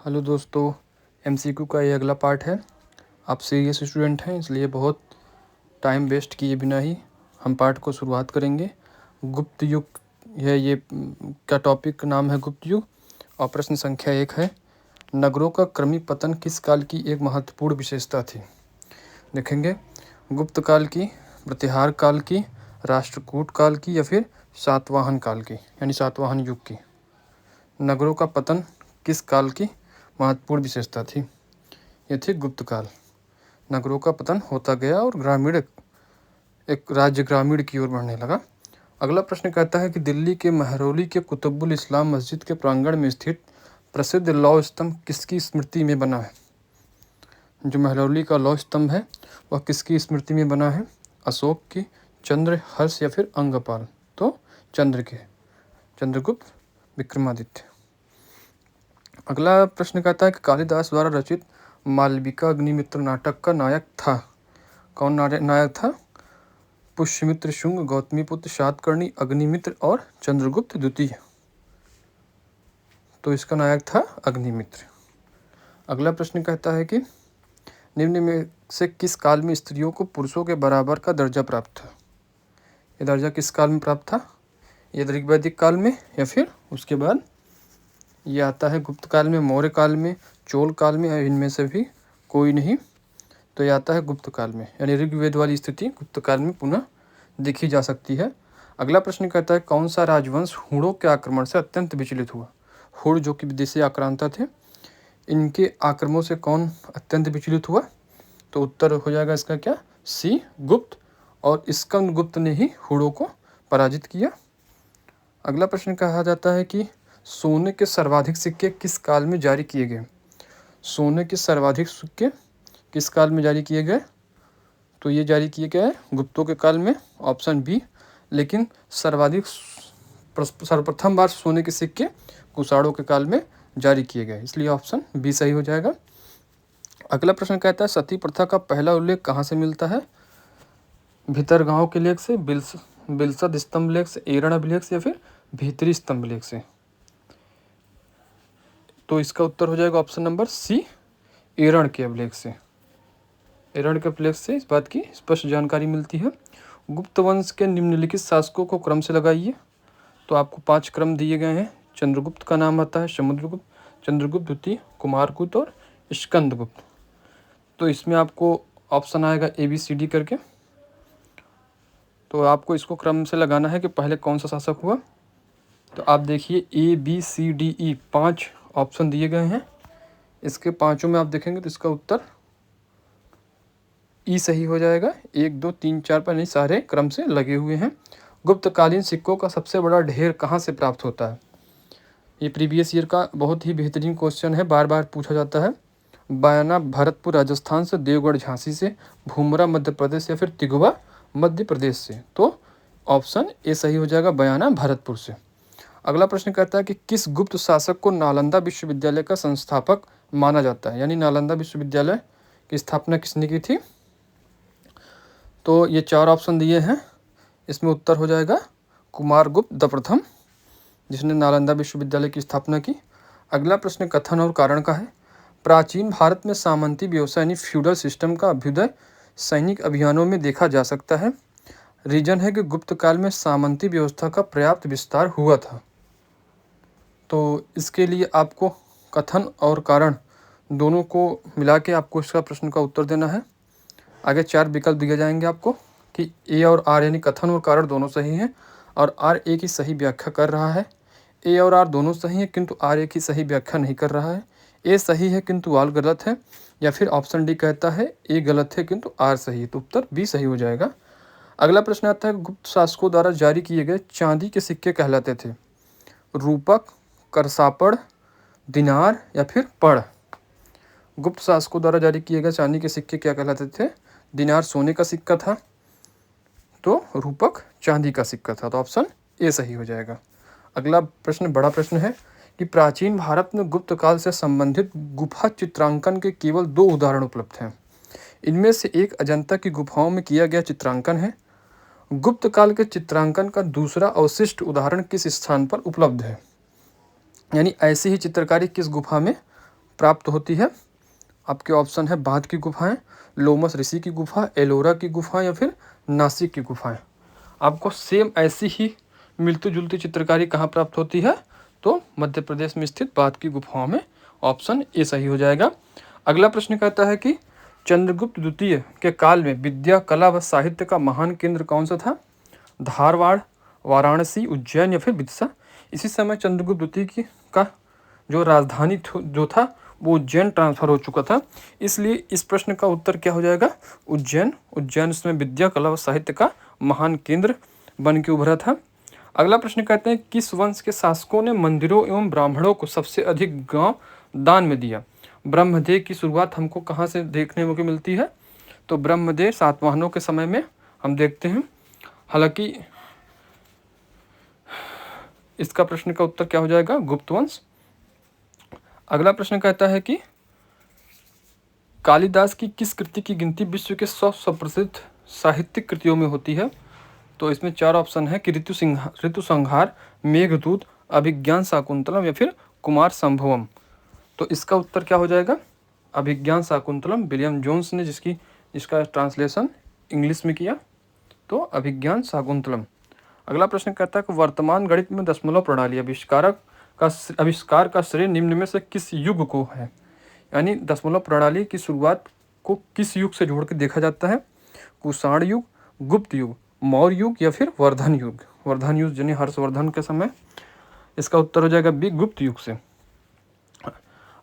Hello दोस्तों, MCQ का ये अगला पार्ट है। आप सीरियस स्टूडेंट हैं, इसलिए बहुत टाइम वेस्ट किए बिना ही हम पार्ट को शुरुआत करेंगे। गुप्त युग है ये का टॉपिक नाम है गुप्त युग और प्रश्न संख्या 1 है। नगरों का क्रमिक पतन किस काल की एक महत्वपूर्ण विशेषता थी? देखेंगे गुप्त काल की, प्रतिहार काल की, राष्ट्रकूट काल की या फिर सातवाहन काल की यानी सातवाहन युग की। नगरों का पतन किस काल की महत्वपूर्ण विशेषता थी? ये थी गुप्त काल। नगरों का पतन होता गया और एक राज्य ग्रामीण की ओर बढ़ने लगा। अगला प्रश्न कहता है कि दिल्ली के महरौली के कुतुबुल इस्लाम मस्जिद के प्रांगण में स्थित प्रसिद्ध लौह स्तंभ किसकी स्मृति में बना है? जो महरौली का लौह स्तंभ है वह किसकी स्मृति में बना है? अशोक की, चंद्र, हर्ष या फिर अंगपाल? तो चंद्र के, चंद्रगुप्त विक्रमादित्य। अगला प्रश्न कहता है कि कालिदास द्वारा रचित मालविका अग्निमित्र नाटक का नायक था? कौन नायक था? पुष्यमित्र शुंग, गौतमीपुत्र सातकर्णी, अग्निमित्र और चंद्रगुप्त द्वितीय। तो इसका नायक था अग्निमित्र। अगला प्रश्न कहता है कि निम्न में से किस काल में स्त्रियों को पुरुषों के बराबर का दर्जा प्राप्त था? ये दर्जा किस काल में प्राप्त था? ये ऋग्वैदिक काल में या फिर उसके बाद ये आता है गुप्त काल में, मौर्य काल में, चोल काल में, इनमें से भी कोई नहीं। तो ये आता है गुप्त काल में, यानी ऋग्वेद वाली स्थिति गुप्त काल में पुनः देखी जा सकती है। अगला प्रश्न कहता है कौन सा राजवंश हुणों के आक्रमण से अत्यंत विचलित हुआ? हुण जो कि विदेशी आक्रांता थे, इनके आक्रमणों से कौन अत्यंत विचलित हुआ? तो उत्तर हो जाएगा इसका क्या? सी, गुप्त। और स्कंदगुप्त ने ही हुणों को पराजित किया। अगला प्रश्न कहा जाता है कि सोने के सर्वाधिक सिक्के किस काल में जारी किए गए? सोने के सर्वाधिक सिक्के किस काल में जारी किए गए? तो ये जारी किए गए गुप्तों के काल में, ऑप्शन बी। लेकिन सर्वप्रथम बार सोने के सिक्के कुषाणों के काल में जारी किए गए, इसलिए ऑप्शन बी सही हो जाएगा। अगला प्रश्न कहता है सती प्रथा का पहला उल्लेख कहाँ से मिलता है? भीतरगांव के लेख से, बिलसद स्तंभ लेख से, एरण अभिलेख से या फिर भीतरी स्तंभ लेख से? तो इसका उत्तर हो जाएगा ऑप्शन नंबर सी, एरण के अभिलेख से। एरण के अभिलेख से इस बात की स्पष्ट जानकारी मिलती है। गुप्त वंश के निम्नलिखित शासकों को क्रम से लगाइए। तो आपको 5 क्रम दिए गए हैं। चंद्रगुप्त का नाम आता है समुद्रगुप्त, चंद्रगुप्त द्वितीय, कुमारगुप्त और स्कंदगुप्त। तो इसमें आपको ऑप्शन आएगा ABCD करके। तो आपको इसको क्रम से लगाना है कि पहले कौन सा शासक हुआ। तो आप देखिए ABCDE 5 ऑप्शन दिए गए हैं। इसके पांचों में आप देखेंगे तो इसका उत्तर ई सही हो जाएगा। 1 2 3 4 पर नहीं, सारे क्रम से लगे हुए हैं। गुप्तकालीन सिक्कों का सबसे बड़ा ढेर कहाँ से प्राप्त होता है? ये प्रीवियस ईयर का बहुत ही बेहतरीन क्वेश्चन है, बार बार पूछा जाता है। बयाना भरतपुर राजस्थान से, देवगढ़ झांसी से, भूमरा मध्य प्रदेश या फिर तिगवा मध्य प्रदेश से? तो ऑप्शन ए सही हो जाएगा, बयाना भरतपुर से। अगला प्रश्न कहता है कि किस गुप्त शासक को नालंदा विश्वविद्यालय का संस्थापक माना जाता है? यानी नालंदा विश्वविद्यालय की स्थापना किसने की थी? तो ये 4 ऑप्शन दिए हैं, इसमें उत्तर हो जाएगा कुमारगुप्त द प्रथम, जिसने नालंदा विश्वविद्यालय की स्थापना की। अगला प्रश्न कथन और कारण का है। प्राचीन भारत में सामंती व्यवस्था यानी फ्यूडल सिस्टम का अभ्युदय सैनिक अभियानों में देखा जा सकता है। रीजन है कि गुप्त काल में सामंती व्यवस्था का पर्याप्त विस्तार हुआ था। तो इसके लिए आपको कथन और कारण दोनों को मिला के आपको इसका प्रश्न का उत्तर देना है। आगे 4 विकल्प दिए जाएंगे आपको कि ए और आर यानी कथन और कारण दोनों सही हैं और आर ए की सही व्याख्या कर रहा है। ए और आर दोनों सही हैं किंतु आर ए की सही व्याख्या नहीं कर रहा है। ए सही है किंतु आर गलत है, या फिर ऑप्शन डी कहता है ए गलत है किंतु आर सही है। तो उत्तर बी सही हो जाएगा। अगला प्रश्न आता है गुप्त शासकों द्वारा जारी किए गए चांदी के सिक्के कहलाते थे? रूपक, करसापड़, दिनार या फिर पड़? गुप्त शासकों द्वारा जारी किए गए चांदी के सिक्के क्या कहलाते थे? दिनार सोने का सिक्का था, तो रूपक चांदी का सिक्का था। तो ऑप्शन ए सही हो जाएगा। अगला प्रश्न बड़ा प्रश्न है कि प्राचीन भारत में गुप्त काल से संबंधित गुफा चित्रांकन के केवल 2 उदाहरण उपलब्ध हैं। इनमें से एक अजंता की गुफाओं में किया गया चित्रांकन है। गुप्त काल के चित्रांकन का दूसरा अवशिष्ट उदाहरण किस स्थान पर उपलब्ध है? यानी ऐसी ही चित्रकारी किस गुफा में प्राप्त होती है? आपके ऑप्शन है बाथ की गुफाएं, लोमस ऋषि की गुफा, एलोरा की गुफा या फिर नासिक की गुफाएं। आपको सेम ऐसी ही मिलती जुलती चित्रकारी कहाँ प्राप्त होती है? तो मध्य प्रदेश में स्थित बाथ की गुफाओं में। ऑप्शन ए सही हो जाएगा। अगला प्रश्न कहता है कि चंद्रगुप्त द्वितीय के काल में विद्या, कला व साहित्य का महान केंद्र कौन सा था? धारवाड़, वाराणसी, उज्जैन या फिर विदिशा। इसी समय चंद्रगुप्त द्वितीय की का जो राजधानी जो था वो उज्जैन ट्रांसफर हो चुका था, इसलिए इस प्रश्न का उत्तर क्या हो जाएगा? उज्जैन। उज्जैन उसमें विद्या, कला व साहित्य का महान केंद्र बन के उभरा था। अगला प्रश्न कहते हैं किस वंश के शासकों ने मंदिरों एवं ब्राह्मणों को सबसे अधिक गांव दान में दिया? ब्रह्मदेव की शुरुआत हमको कहाँ से देखने को मिलती है? तो ब्रह्मदेव सातवाहनों के समय में हम देखते हैं। हालांकि इसका प्रश्न का उत्तर क्या हो जाएगा? गुप्त वंश। अगला प्रश्न कहता है कि कालिदास की किस कृति की गिनती विश्व के 100 सुप्रसिद्ध साहित्यिक कृतियों में होती है? तो इसमें 4 ऑप्शन है कि ऋतु संहार, मेघदूत, अभिज्ञान शाकुंतलम या फिर कुमार संभवम। तो इसका उत्तर क्या हो जाएगा? अभिज्ञान शाकुंतलम। विलियम जोन्स ने जिसका ट्रांसलेशन इंग्लिश में किया, तो अभिज्ञान शाकुंतलम। अगला प्रश्न कहता है कि वर्तमान गणित में दशमलव प्रणाली आविष्कार का श्रेय निम्न में से किस युग को है? यानी दशमलव प्रणाली की शुरुआत को किस युग से जोड़ के देखा जाता है? कुषाण युग, गुप्त युग, मौर्य युग या फिर वर्धन युग। वर्धन युग यानी हर्षवर्धन के समय। इसका उत्तर हो जाएगा बी, गुप्त युग से।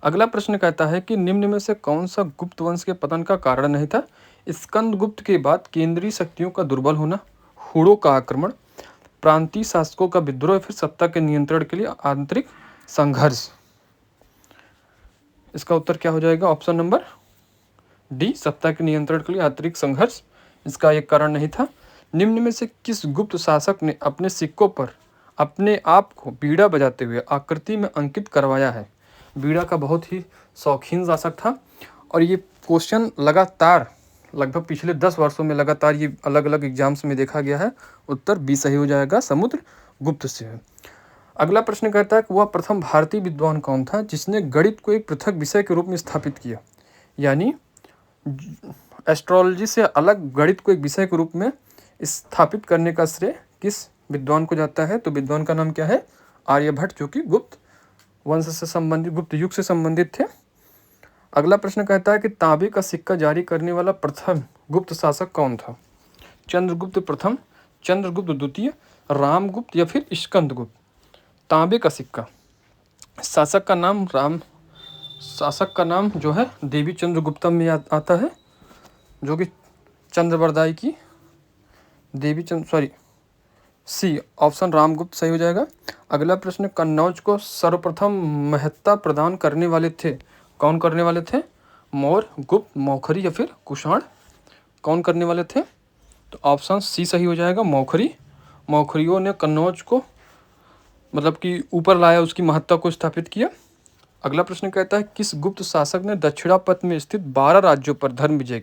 अगला प्रश्न कहता है कि निम्न में से कौन सा गुप्त वंश के पतन का कारण नहीं था? स्कंदगुप्त के बाद केंद्रीय शक्तियों का दुर्बल होना, हुड़ों का आक्रमण, प्रांतीय शासकों का विद्रोह, फिर सत्ता के नियंत्रण के लिए आंतरिक संघर्ष। इसका उत्तर क्या हो जाएगा? ऑप्शन नंबर डी, सत्ता के नियंत्रण के लिए आंतरिक संघर्ष इसका एक कारण नहीं था। निम्न में से किस गुप्त शासक ने अपने सिक्कों पर अपने आप को बीड़ा बजाते हुए आकृति में अंकित करवाया है? बीड़ा का बहुत ही शौकीन शासक था और ये क्वेश्चन लगातार लगभग पिछले 10 वर्षों में लगातार ये अलग अलग एग्जाम्स में देखा गया है। उत्तर बी सही हो जाएगा, समुद्रगुप्त से है। अगला प्रश्न कहता है कि वह प्रथम भारतीय विद्वान कौन था जिसने गणित को एक पृथक विषय के रूप में स्थापित किया? यानी एस्ट्रोलॉजी से अलग गणित को एक विषय के रूप में स्थापित करने का श्रेय किस विद्वान को जाता है? तो विद्वान का नाम क्या है? आर्यभट्ट, जो कि गुप्त वंश से संबंधित, गुप्त युग से संबंधित थे। अगला प्रश्न कहता है कि तांबे का सिक्का जारी करने वाला प्रथम गुप्त शासक कौन था? चंद्रगुप्त प्रथम, चंद्रगुप्त द्वितीय, रामगुप्त या फिर स्कंदगुप्त। तांबे का सिक्का, शासक का नाम जो है देवी चंद्रगुप्तम में आता है, जो कि चंद्रवरदाई की देवी सी, ऑप्शन रामगुप्त सही हो जाएगा। अगला प्रश्न, कन्नौज को सर्वप्रथम महत्ता प्रदान करने वाले थे? कौन करने वाले थे? मौर्य, गुप्त, मौखरी या फिर कुषाण? कौन करने वाले थे? तो ऑप्शन सी सही हो जाएगा, मौखरी। मौखरियों ने कन्नौज को मतलब कि ऊपर लाया, उसकी महत्ता को स्थापित किया। अगला प्रश्न कहता है किस गुप्त शासक ने दक्षिणापथ में स्थित 12 राज्यों पर धर्म विजय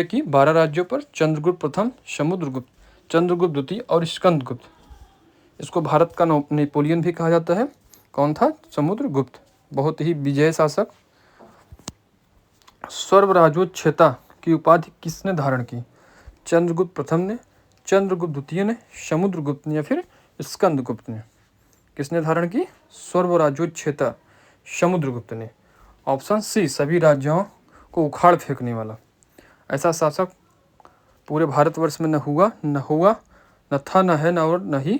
की? 12 राज्यों पर? चंद्रगुप्त प्रथम, समुद्रगुप्त, चंद्रगुप्त द्वितीय और स्कंदगुप्त। इसको भारत का नेपोलियन भी कहा जाता है। कौन था? समुद्रगुप्त, बहुत ही विजय शासक। सर्वराज्योच्छेता की उपाधि किसने धारण की? चंद्रगुप्त प्रथम ने, चंद्रगुप्त द्वितीय ने, समुद्रगुप्त ने या फिर स्कंदगुप्त ने? किसने धारण की? सर्वराज्योच्छेता समुद्रगुप्त ने। ऑप्शन सी, सभी राज्यों को उखाड़ फेंकने वाला। ऐसा शासक पूरे भारतवर्ष में न हुआ, न था, न है, न और न ही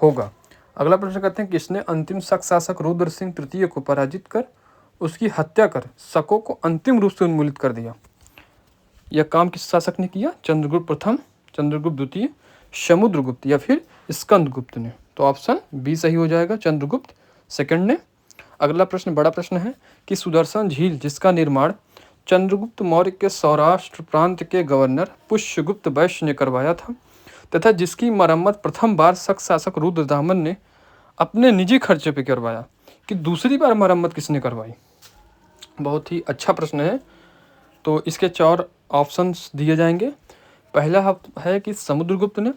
होगा। अगला प्रश्न कहते हैं किसने अंतिम शक शासक रुद्र सिंह तृतीय को पराजित कर उसकी हत्या कर शकों को अंतिम रूप से उन्मूलित कर दिया? यह काम किस शासक ने किया? चंद्रगुप्त प्रथम, चंद्रगुप्त द्वितीय, समुद्रगुप्त या फिर स्कंदगुप्त ने? तो ऑप्शन बी सही हो जाएगा, चंद्रगुप्त सेकंड ने। अगला प्रश्न बड़ा प्रश्न है कि सुदर्शन झील जिसका निर्माण चंद्रगुप्त मौर्य के सौराष्ट्र प्रांत के गवर्नर पुष्यगुप्त वैश्य ने करवाया था तथा जिसकी मरम्मत प्रथम बार शक शासक रुद्रदामन ने अपने निजी खर्चे पर करवाया, कि दूसरी बार मरम्मत किसने करवाई? बहुत ही अच्छा प्रश्न है। तो इसके 4 ऑप्शंस दिए जाएंगे। पहला है कि समुद्रगुप्त ने,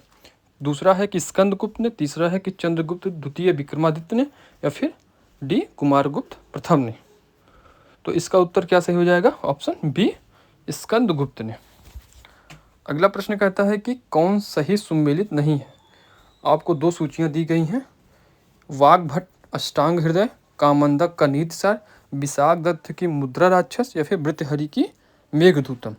दूसरा है कि स्कंदगुप्त ने, तीसरा है कि चंद्रगुप्त द्वितीय विक्रमादित्य ने या फिर डी कुमारगुप्त प्रथम ने। तो इसका उत्तर क्या सही हो जाएगा? ऑप्शन बी स्कंदगुप्त ने। अगला प्रश्न कहता है कि कौन सही सुमेलित नहीं है। आपको दो सूचियां दी गई हैं, वाग्भट अष्टांग हृदय, कामंदक का नीतिसार, विशाख दत्त की मुद्रा राक्षस या फिर भृतहरि की मेघदूतम।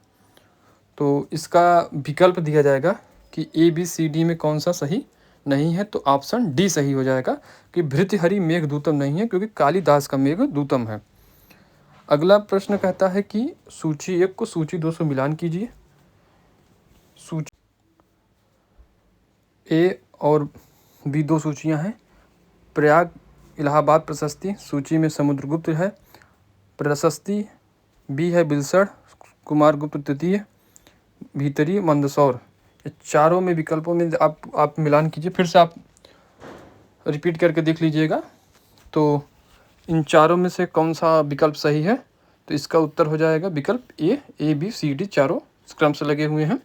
तो इसका विकल्प दिया जाएगा कि ए बी सी डी में कौन सा सही नहीं है। तो ऑप्शन डी सही हो जाएगा कि भृतहरि मेघदूतम नहीं है, क्योंकि कालिदास का मेघदूतम है। अगला प्रश्न कहता है कि सूची 1 को सूची 2 से मिलान कीजिए। सूची ए और बी दो सूचियां हैं। प्रयाग इलाहाबाद प्रशस्ति सूची में समुद्रगुप्त है, प्रशस्ति बी है बिलसड़ कुमारगुप्त तृतीय, भीतरी मंदसौर। ये चारों में विकल्पों में आप मिलान कीजिए, फिर से आप रिपीट करके देख लीजिएगा। तो इन चारों में से कौन सा विकल्प सही है? तो इसका उत्तर हो जाएगा विकल्प ए बी सी डी चारों क्रम से लगे हुए हैं।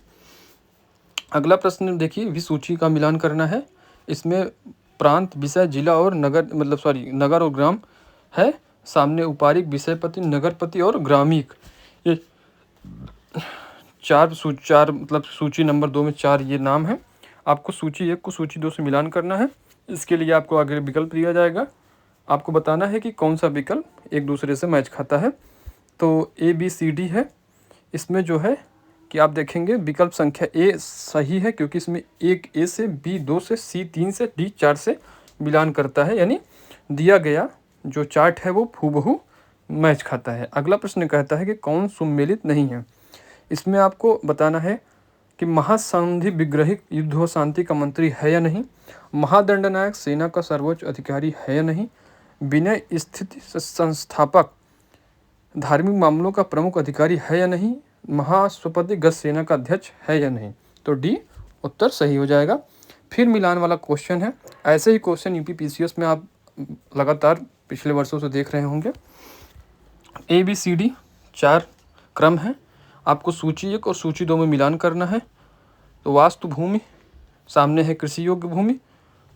अगला प्रश्न देखिए, विसूची का मिलान करना है। इसमें प्रांत, विषय, जिला और नगर नगर और ग्राम है। सामने उपारिक, विषयपति, नगरपति और ग्रामीक, ये चार सूची नंबर 2 में 4 ये नाम है। आपको सूची 1 को सूची 2 से मिलान करना है। इसके लिए आपको आगे विकल्प दिया जाएगा, आपको बताना है कि कौन सा विकल्प एक दूसरे से मैच खाता है। तो ए बी सी डी है। इसमें जो है कि आप देखेंगे विकल्प संख्या ए सही है, क्योंकि इसमें एक ए से, बी 2 से, सी 3 से, डी 4 से मिलान करता है, यानी दिया गया जो चार्ट है वो हूबहू मैच खाता है। अगला प्रश्न कहता है कि कौन सुमेलित नहीं है। इसमें आपको बताना है कि महासंधि विग्रहित युद्ध व शांति का मंत्री है या नहीं, महादंडनायक सेना का सर्वोच्च अधिकारी है या नहीं, विनय स्थिति संस्थापक धार्मिक मामलों का प्रमुख अधिकारी है या नहीं, महाश्वपति गज सेना का अध्यक्ष है या नहीं। तो डी उत्तर सही हो जाएगा। फिर मिलान वाला क्वेश्चन है। ऐसे ही क्वेश्चन यूपी पीसीएस में आप लगातार पिछले वर्षों से देख रहे होंगे। ए बी सी डी 4 क्रम है। आपको सूची 1 और सूची 2 में मिलान करना है। तो वास्तु भूमि, सामने है कृषि योग्य भूमि,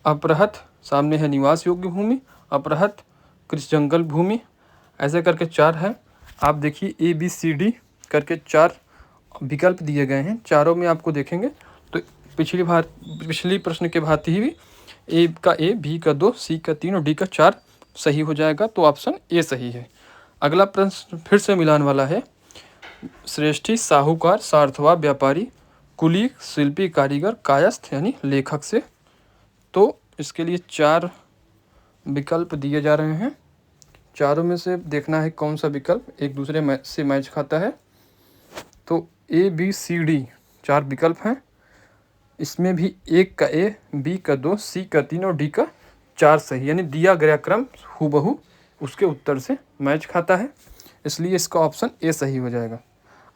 अपरहत सामने है निवास योग्य भूमि, अपरहत कृषि जंगल भूमि, ऐसे करके 4 है। आप देखिए ए बी सी डी करके 4 विकल्प दिए गए हैं। चारों में आपको देखेंगे तो पिछली प्रश्न के भांति ही ए का ए, बी का 2, सी का 3 और डी का 4 सही हो जाएगा। तो ऑप्शन ए सही है। अगला प्रश्न फिर से मिलान वाला है। श्रेष्ठी, साहूकार, सार्थवा, व्यापारी, कुली, शिल्पी, कारीगर, कायस्थ यानी लेखक से। तो इसके लिए 4 विकल्प दिए जा रहे हैं। चारों में से देखना है कौन सा विकल्प एक दूसरे से मैच खाता है। तो ए बी सी डी 4 विकल्प हैं। इसमें भी एक का ए, बी का 2, सी का 3 और डी का 4 सही, यानी दिया गया क्रम हूबहू उसके उत्तर से मैच खाता है, इसलिए इसका ऑप्शन ए सही हो जाएगा।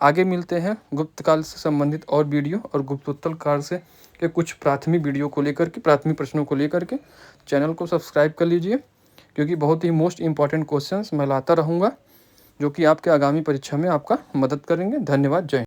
आगे मिलते हैं गुप्त काल से संबंधित और वीडियो और गुप्तोत्तर काल से के कुछ प्राथमिक वीडियो को लेकर के, प्राथमिक प्रश्नों को लेकर के। चैनल को सब्सक्राइब कर लीजिए, क्योंकि बहुत ही मोस्ट इंपॉर्टेंट क्वेश्चंस मैं लाता रहूँगा, जो कि आपके आगामी परीक्षा में आपका मदद करेंगे। धन्यवाद। जय हिंद।